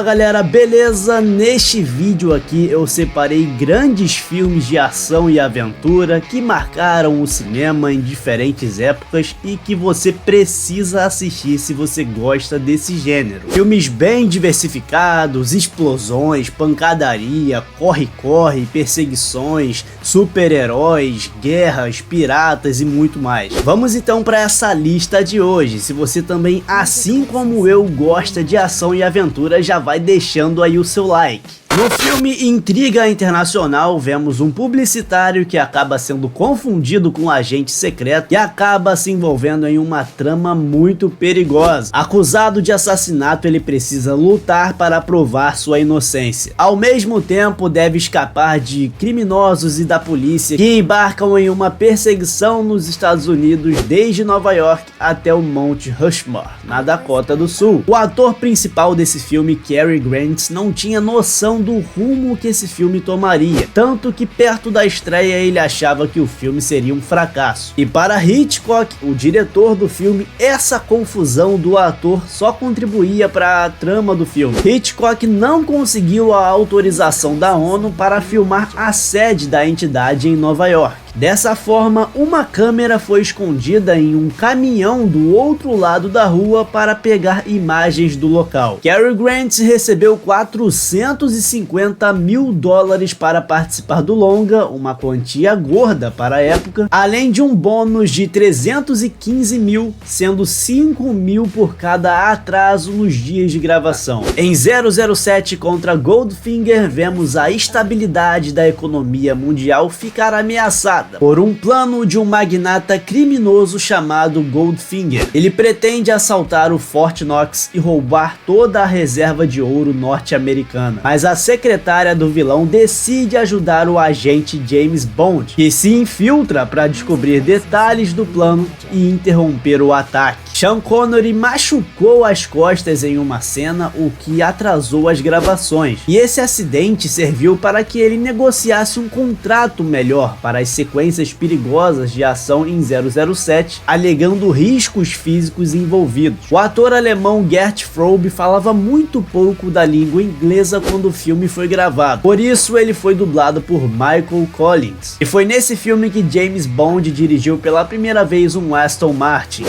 Fala galera, beleza? Neste vídeo aqui eu separei grandes filmes de ação e aventura que marcaram o cinema em diferentes épocas e que você precisa assistir se você gosta desse gênero. Filmes bem diversificados, explosões, pancadaria, corre-corre, perseguições, super-heróis, guerras, piratas e muito mais. Vamos então para essa lista de hoje. Se você também, assim como eu, gosta de ação e aventura, já vai deixando aí o seu like. No filme Intriga Internacional, vemos um publicitário que acaba sendo confundido com um agente secreto e acaba se envolvendo em uma trama muito perigosa. Acusado de assassinato, ele precisa lutar para provar sua inocência. Ao mesmo tempo, deve escapar de criminosos e da polícia que embarcam em uma perseguição nos Estados Unidos desde Nova York até o Monte Rushmore, na Dakota do Sul. O ator principal desse filme, Cary Grant, não tinha noção do rumo que esse filme tomaria, tanto que perto da estreia ele achava que o filme seria um fracasso. E para Hitchcock, o diretor do filme, essa confusão do ator só contribuía para a trama do filme. Hitchcock não conseguiu a autorização da ONU para filmar a sede da entidade em Nova York. Dessa forma, uma câmera foi escondida em um caminhão do outro lado da rua para pegar imagens do local. Cary Grant recebeu $450 mil para participar do longa, uma quantia gorda para a época, além de um bônus de 315 mil, sendo 5 mil por cada atraso nos dias de gravação. Em 007 contra Goldfinger, vemos a estabilidade da economia mundial ficar ameaçada por um plano de um magnata criminoso chamado Goldfinger. Ele pretende assaltar o Fort Knox e roubar toda a reserva de ouro norte-americana, mas a secretária do vilão decide ajudar o agente James Bond, que se infiltra para descobrir detalhes do plano e interromper o ataque. Sean Connery machucou as costas em uma cena, o que atrasou as gravações, e esse acidente serviu para que ele negociasse um contrato melhor para as sequências perigosas de ação em 007, alegando riscos físicos envolvidos. O ator alemão Gert Frobe falava muito pouco da língua inglesa quando o filme foi gravado, por isso ele foi dublado por Michael Collins. E foi nesse filme que James Bond dirigiu pela primeira vez um Aston Martin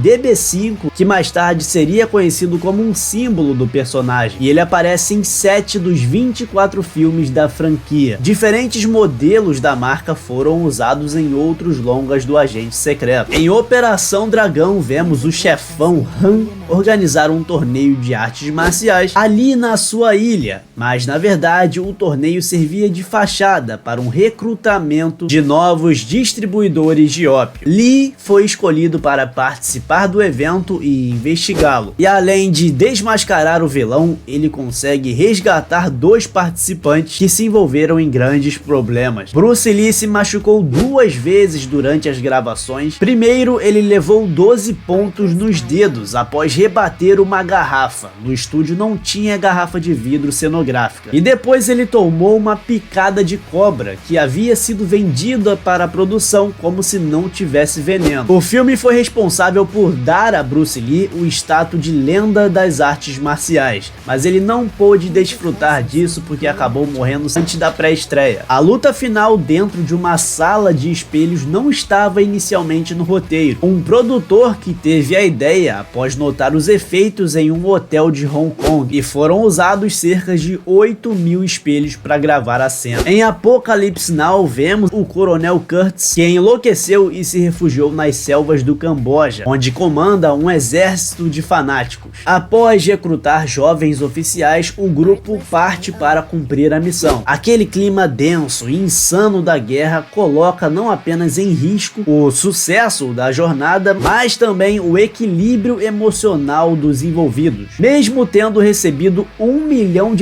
DB5, que mais tarde seria conhecido como um símbolo do personagem, e ele aparece em 7 dos 24 filmes da franquia. Diferentes modelos da marca foram usados em outros longas do agente secreto. Em Operação Dragão, vemos o chefão Han organizar um torneio de artes marciais ali na sua ilha, mas na verdade o torneio servia de fachada para um recrutamento de novos distribuidores de ópio. Lee foi escolhido para participar do evento e investigá-lo, e além de desmascarar o vilão, ele consegue resgatar 2 participantes que se envolveram em grandes problemas. Bruce Lee se machucou 2 vezes durante as gravações. Primeiro, ele levou 12 pontos nos dedos após rebater uma garrafa. No estúdio não tinha garrafa de vidro cenográfica. E depois ele tomou uma picada de cobra que havia sido vendida para a produção como se não tivesse veneno. O filme foi responsável por dar a Bruce Lee o status de lenda das artes marciais, mas ele não pôde desfrutar disso porque acabou morrendo antes da pré-estreia. A luta final dentro de uma sala de espelhos não estava inicialmente no roteiro. Um produtor que teve a ideia após notar os efeitos em um hotel de Hong Kong, e foram usados cerca de 8 mil espelhos para gravar a cena. Em Apocalypse Now, vemos o Coronel Kurtz, que enlouqueceu e se refugiou nas selvas do Camboja, onde comanda um exército de fanáticos. Após recrutar jovens oficiais, o grupo parte para cumprir a missão. Aquele clima denso e insano da guerra coloca não apenas em risco o sucesso da jornada, mas também o equilíbrio emocional dos envolvidos. Mesmo tendo recebido $1 milhão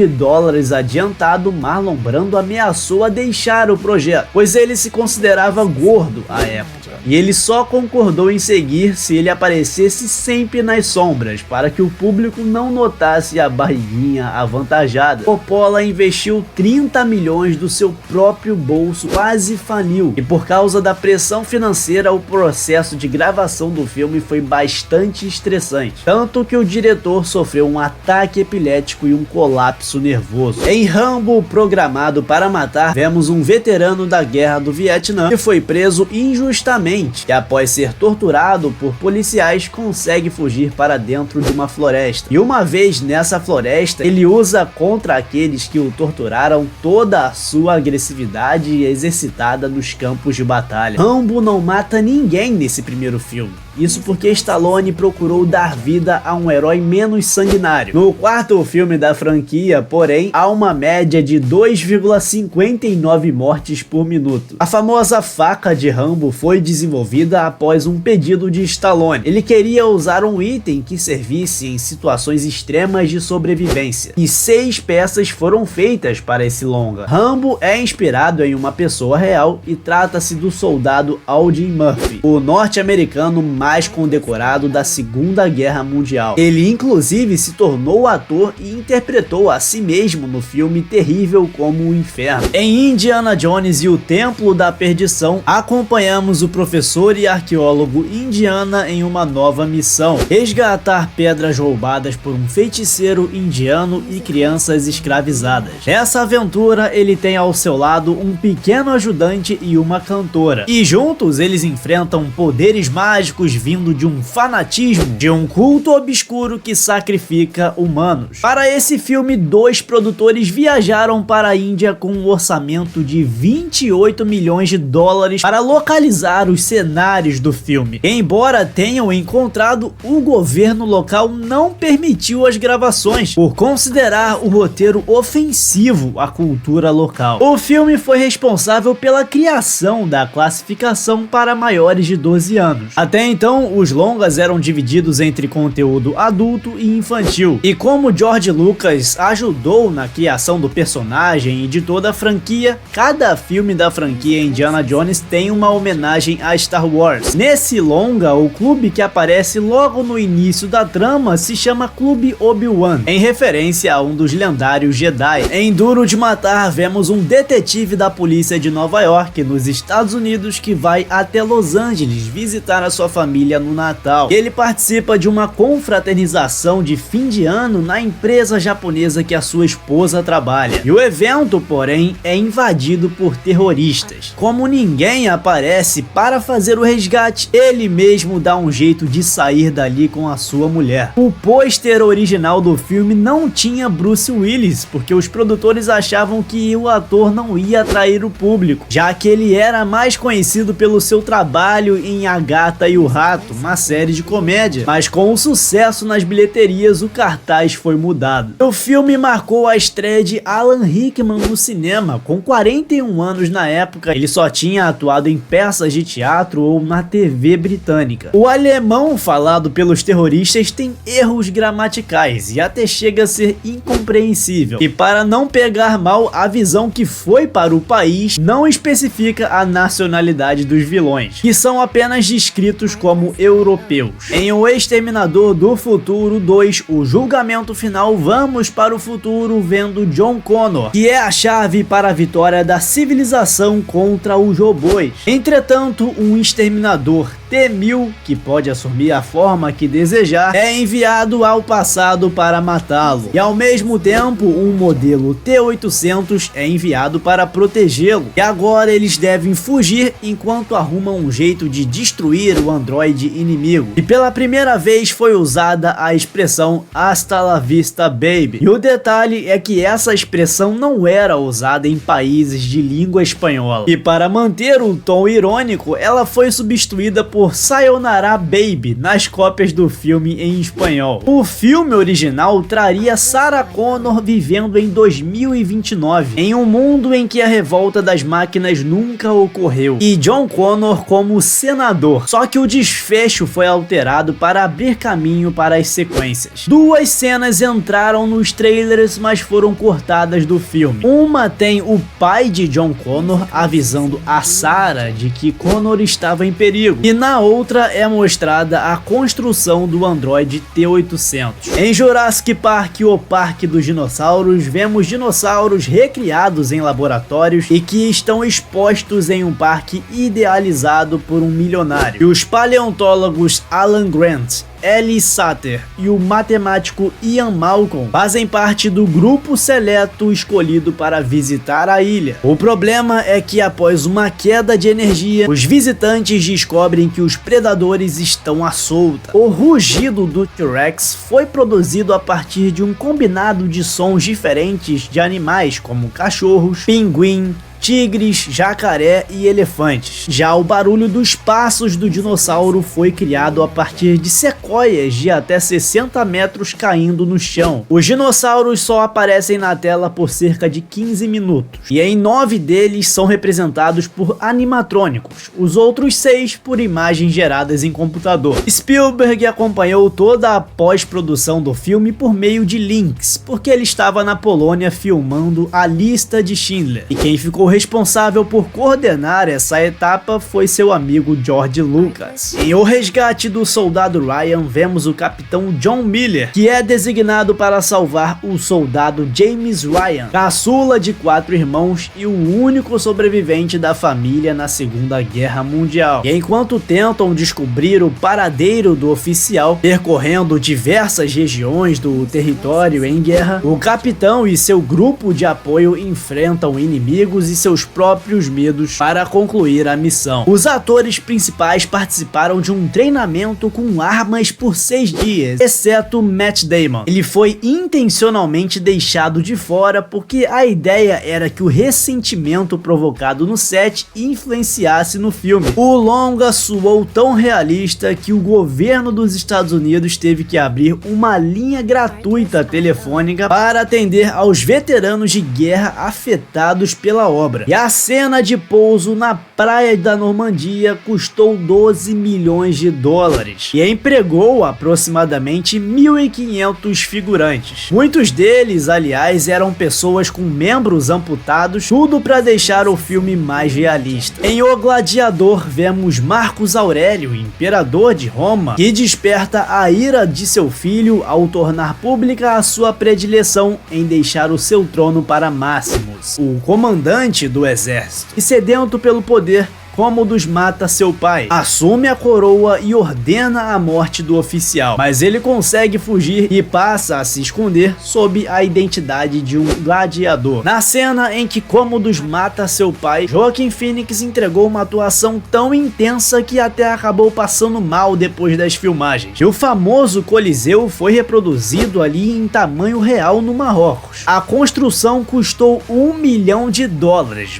adiantado, Marlon Brando ameaçou a deixar o projeto, pois ele se considerava gordo à época. e ele só concordou em seguir se ele aparecesse sempre nas sombras, para que o público não notasse a barriguinha avantajada. Coppola investiu 30 milhões do seu próprio bolso, quase faliu, e por causa da pressão financeira o processo de gravação do filme foi bastante estressante, tanto que o diretor sofreu um ataque epilético e um colapso nervoso. Em Rambo, Programado para Matar, vemos um veterano da guerra do Vietnã que foi preso injustamente e após ser torturado por policiais consegue fugir para dentro de uma floresta. E uma vez nessa floresta, ele usa contra aqueles que o torturaram toda a sua agressividade exercitada nos campos de batalha. Rambo não mata ninguém nesse primeiro filme. Isso porque Stallone procurou dar vida a um herói menos sanguinário. No quarto filme da franquia, porém, há uma média de 2,59 mortes por minuto. A famosa faca de Rambo foi desenvolvida após um pedido de Stallone. Ele queria usar um item que servisse em situações extremas de sobrevivência, e 6 peças foram feitas para esse longa. Rambo é inspirado em uma pessoa real e trata-se do soldado Audie Murphy, o norte-americano mais condecorado da Segunda Guerra Mundial. Ele inclusive se tornou ator e interpretou a si mesmo no filme Terrível como o Inferno. Em Indiana Jones e o Templo da Perdição, acompanhamos o professor e arqueólogo Indiana em uma nova missão: resgatar pedras roubadas por um feiticeiro indiano e crianças escravizadas. Nessa aventura ele tem ao seu lado um pequeno ajudante e uma cantora, e juntos eles enfrentam poderes mágicos vindo de um fanatismo, de um culto obscuro que sacrifica humanos. Para esse filme, 2 produtores viajaram para a Índia com um orçamento de 28 milhões de dólares para localizar os cenários do filme. Embora tenham encontrado, o governo local não permitiu as gravações, por considerar o roteiro ofensivo à cultura local. O filme foi responsável pela criação da classificação para maiores de 12 anos. Até então, os longas eram divididos entre conteúdo adulto e infantil, e como George Lucas ajudou na criação do personagem e de toda a franquia, cada filme da franquia Indiana Jones tem uma homenagem a Star Wars. Nesse longa, o clube que aparece logo no início da trama se chama Clube Obi-Wan, em referência a um dos lendários Jedi. Em Duro de Matar, vemos um detetive da polícia de Nova York, nos Estados Unidos, que vai até Los Angeles visitar a sua família no Natal. Ele participa de uma confraternização de fim de ano na empresa japonesa que a sua esposa trabalha. E o evento, porém, é invadido por terroristas. Como ninguém aparece para fazer o resgate, ele mesmo dá um jeito de sair dali com a sua mulher. O pôster original do filme não tinha Bruce Willis, porque os produtores achavam que o ator não ia atrair o público, já que ele era mais conhecido pelo seu trabalho em A Gata e o Rato, uma série de comédia, mas com o sucesso nas bilheterias o cartaz foi mudado. O filme marcou a estreia de Alan Rickman no cinema. Com 41 anos na época, ele só tinha atuado em peças de teatro ou na TV britânica. O alemão falado pelos terroristas tem erros gramaticais e até chega a ser incompreensível, e para não pegar mal, a visão que foi para o país não especifica a nacionalidade dos vilões, que são apenas descritos como europeus. Em O Exterminador do Futuro 2, o julgamento final, vamos para o futuro vendo John Connor, que é a chave para a vitória da civilização contra os robôs. Entretanto, um exterminador T-1000, que pode assumir a forma que desejar, é enviado ao passado para matá-lo, e ao mesmo tempo um modelo T-800 é enviado para protegê-lo, e agora eles devem fugir enquanto arrumam um jeito de destruir o androide inimigo. E pela primeira vez foi usada a expressão "Hasta la vista, baby", e o detalhe é que essa expressão não era usada em países de língua espanhola, e para manter o tom irônico ela foi substituída por por Sayonara Baby nas cópias do filme em espanhol. O filme original traria Sarah Connor vivendo em 2029, em um mundo em que a revolta das máquinas nunca ocorreu, e John Connor como senador, só que o desfecho foi alterado para abrir caminho para as sequências. Duas cenas entraram nos trailers, mas foram cortadas do filme. Uma tem o pai de John Connor avisando a Sarah de que Connor estava em perigo, e na outra é mostrada a construção do androide T-800. Em Jurassic Park, o Parque dos Dinossauros, vemos dinossauros recriados em laboratórios e que estão expostos em um parque idealizado por um milionário. E os paleontólogos Alan Grant, Ellie Satter e o matemático Ian Malcolm fazem parte do grupo seleto escolhido para visitar a ilha. O problema é que após uma queda de energia, os visitantes descobrem que os predadores estão à solta. O rugido do T-Rex foi produzido a partir de um combinado de sons diferentes de animais como cachorros, pinguim, tigres, jacaré e elefantes. Já o barulho dos passos do dinossauro foi criado a partir de sequoias de até 60 metros caindo no chão. Os dinossauros só aparecem na tela por cerca de 15 minutos, e em 9 deles são representados por animatrônicos, os outros 6 por imagens geradas em computador. Spielberg acompanhou toda a pós-produção do filme por meio de links, porque ele estava na Polônia filmando A Lista de Schindler, e quem ficou responsável por coordenar essa etapa foi seu amigo George Lucas. Em O Resgate do Soldado Ryan, vemos o capitão John Miller, que é designado para salvar o soldado James Ryan, caçula de 4 irmãos e o único sobrevivente da família na Segunda Guerra Mundial. E enquanto tentam descobrir o paradeiro do oficial, percorrendo diversas regiões do território em guerra, o capitão e seu grupo de apoio enfrentam inimigos e seus próprios medos para concluir a missão. Os atores principais participaram de um treinamento com armas por 6 dias, exceto Matt Damon. Ele foi intencionalmente deixado de fora porque a ideia era que o ressentimento provocado no set influenciasse no filme. O longa soou tão realista que o governo dos Estados Unidos teve que abrir uma linha gratuita telefônica para atender aos veteranos de guerra afetados pela obra. E a cena de pouso na praia da Normandia custou 12 milhões de dólares e empregou aproximadamente 1.500 figurantes. Muitos deles, aliás, eram pessoas com membros amputados, tudo para deixar o filme mais realista. Em O Gladiador, vemos Marcos Aurélio, imperador de Roma, que desperta a ira de seu filho ao tornar pública a sua predileção em deixar o seu trono para Máximos, o comandante do exército, e sedento pelo poder, Cômodos mata seu pai, assume a coroa e ordena a morte do oficial, mas ele consegue fugir e passa a se esconder sob a identidade de um gladiador. Na cena em que Cômodos mata seu pai, Joaquin Phoenix entregou uma atuação tão intensa que até acabou passando mal depois das filmagens. E o famoso Coliseu foi reproduzido ali em tamanho real no Marrocos. A construção custou $1 milhão,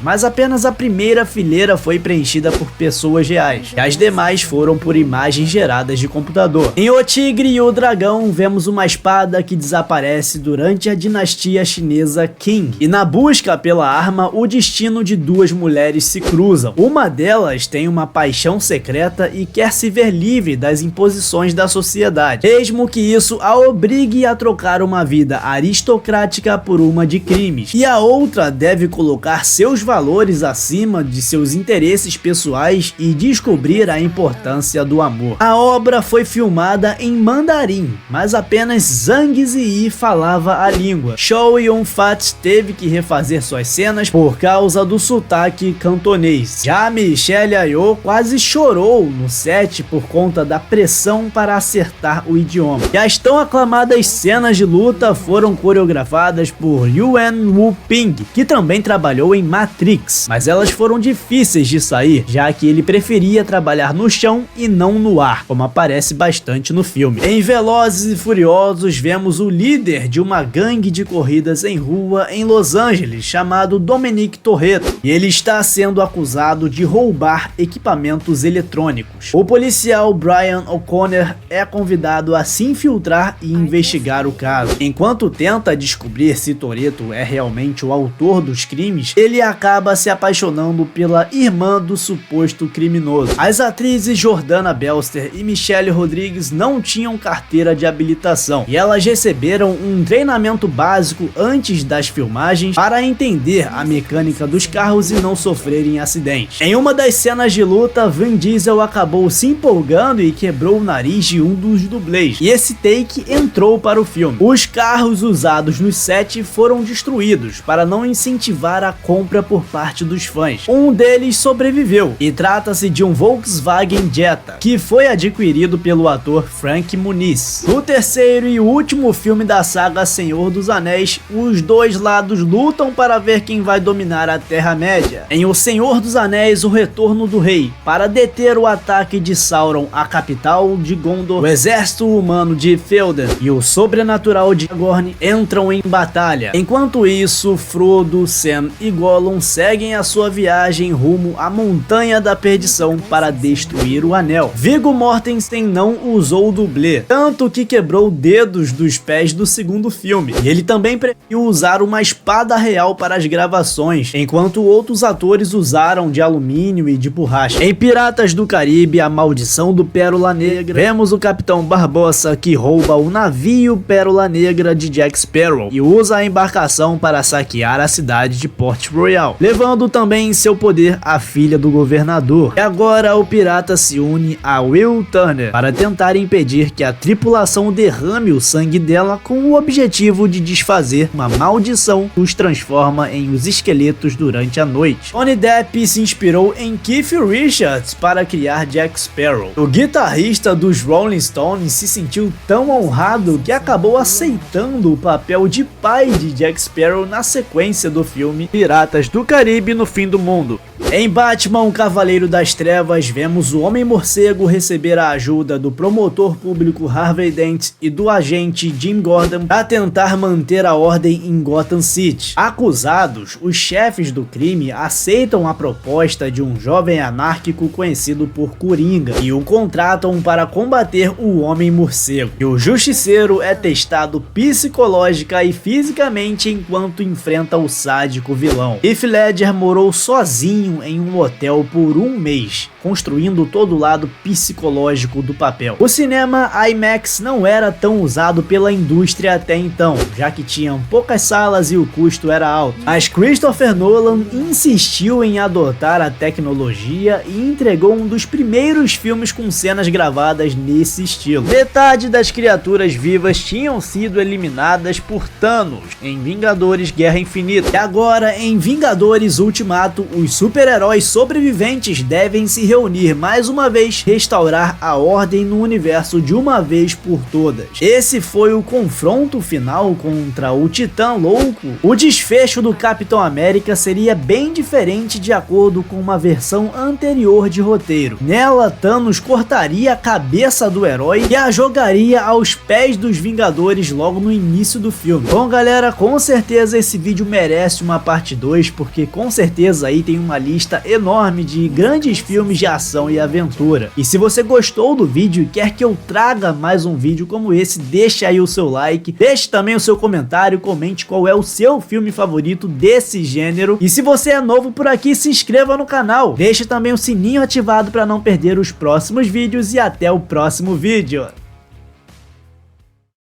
mas apenas a primeira fileira foi preenchida por pessoas reais, e as demais foram por imagens geradas de computador. Em O Tigre e o Dragão, vemos uma espada que desaparece durante a dinastia chinesa Qing, e na busca pela arma, o destino de duas mulheres se cruzam. Uma delas tem uma paixão secreta e quer se ver livre das imposições da sociedade, mesmo que isso a obrigue a trocar uma vida aristocrática por uma de crimes, e a outra deve colocar seus valores acima de seus interesses pessoais e descobrir a importância do amor. A obra foi filmada em mandarim, mas apenas Zhang Ziyi falava a língua. Chow Yun-fat teve que refazer suas cenas por causa do sotaque cantonês. Já Michelle Yeoh quase chorou no set por conta da pressão para acertar o idioma. E as tão aclamadas cenas de luta foram coreografadas por Yuan Wu Ping, que também trabalhou em Matrix, mas elas foram difíceis de sair sair, já que ele preferia trabalhar no chão e não no ar, como aparece bastante no filme. Em Velozes e Furiosos, vemos o líder de uma gangue de corridas em rua em Los Angeles, chamado Dominic Toretto, e ele está sendo acusado de roubar equipamentos eletrônicos. O policial Brian O'Connor é convidado a se infiltrar e investigar o caso. Enquanto tenta descobrir se Toretto é realmente o autor dos crimes, ele acaba se apaixonando pela irmã do suposto criminoso. As atrizes Jordana Belster e Michelle Rodrigues não tinham carteira de habilitação e elas receberam um treinamento básico antes das filmagens para entender a mecânica dos carros e não sofrerem acidentes. Em uma das cenas de luta, Vin Diesel acabou se empolgando e quebrou o nariz de um dos dublês, e esse take entrou para o filme. Os carros usados no set foram destruídos para não incentivar a compra por parte dos fãs. Um deles sobreviveu e trata-se de um Volkswagen Jetta, que foi adquirido pelo ator Frank Muniz. No terceiro e último filme da saga Senhor dos Anéis, os dois lados lutam para ver quem vai dominar a Terra-média. Em O Senhor dos Anéis, o Retorno do Rei, para deter o ataque de Sauron à capital de Gondor, o exército humano de Fëanor e o sobrenatural de Aragorn entram em batalha. Enquanto isso, Frodo, Sam e Gollum seguem a sua viagem rumo à Montanha da Perdição para destruir o Anel. Viggo Mortensen não usou o dublê, tanto que quebrou dedos dos pés do segundo filme, e ele também preferiu usar uma espada real para as gravações, enquanto outros atores usaram de alumínio e de borracha. Em Piratas do Caribe, a maldição do Pérola Negra, vemos o Capitão Barbossa que rouba o navio Pérola Negra de Jack Sparrow e usa a embarcação para saquear a cidade de Port Royal, levando também em seu poder a filha do governador. E agora o pirata se une a Will Turner para tentar impedir que a tripulação derrame o sangue dela, com o objetivo de desfazer uma maldição que os transforma em os esqueletos durante a noite. Johnny Depp se inspirou em Keith Richards para criar Jack Sparrow. O guitarrista dos Rolling Stones se sentiu tão honrado que acabou aceitando o papel de pai de Jack Sparrow na sequência do filme Piratas do Caribe no Fim do Mundo. Em Batman, o Cavaleiro das Trevas, vemos o Homem-Morcego receber a ajuda do promotor público Harvey Dent e do agente Jim Gordon para tentar manter a ordem em Gotham City. Acusados, os chefes do crime aceitam a proposta de um jovem anárquico conhecido por Coringa e o contratam para combater o Homem-Morcego. E o Justiceiro é testado psicológica e fisicamente enquanto enfrenta o sádico vilão. Heath Ledger morou sozinho em um hotel por um mês, construindo todo o lado psicológico do papel. O cinema IMAX não era tão usado pela indústria até então, já que tinham poucas salas e o custo era alto. Mas Christopher Nolan insistiu em adotar a tecnologia e entregou um dos primeiros filmes com cenas gravadas nesse estilo. Metade das criaturas vivas tinham sido eliminadas por Thanos em Vingadores Guerra Infinita. E agora, em Vingadores Ultimato, os super-heróis sobreviventes devem se reunir mais uma vez, restaurar a ordem no universo de uma vez por todas. Esse foi o confronto final contra o Titã Louco. O desfecho do Capitão América seria bem diferente de acordo com uma versão anterior de roteiro. Nela, Thanos cortaria a cabeça do herói e a jogaria aos pés dos Vingadores logo no início do filme. Bom, galera, com certeza esse vídeo merece uma parte 2, porque com certeza aí tem uma lista enorme de grandes filmes de ação e aventura. E se você gostou do vídeo e quer que eu traga mais um vídeo como esse, deixe aí o seu like, deixe também o seu comentário, comente qual é o seu filme favorito desse gênero. E se você é novo por aqui, se inscreva no canal, deixe também o sininho ativado para não perder os próximos vídeos e até o próximo vídeo.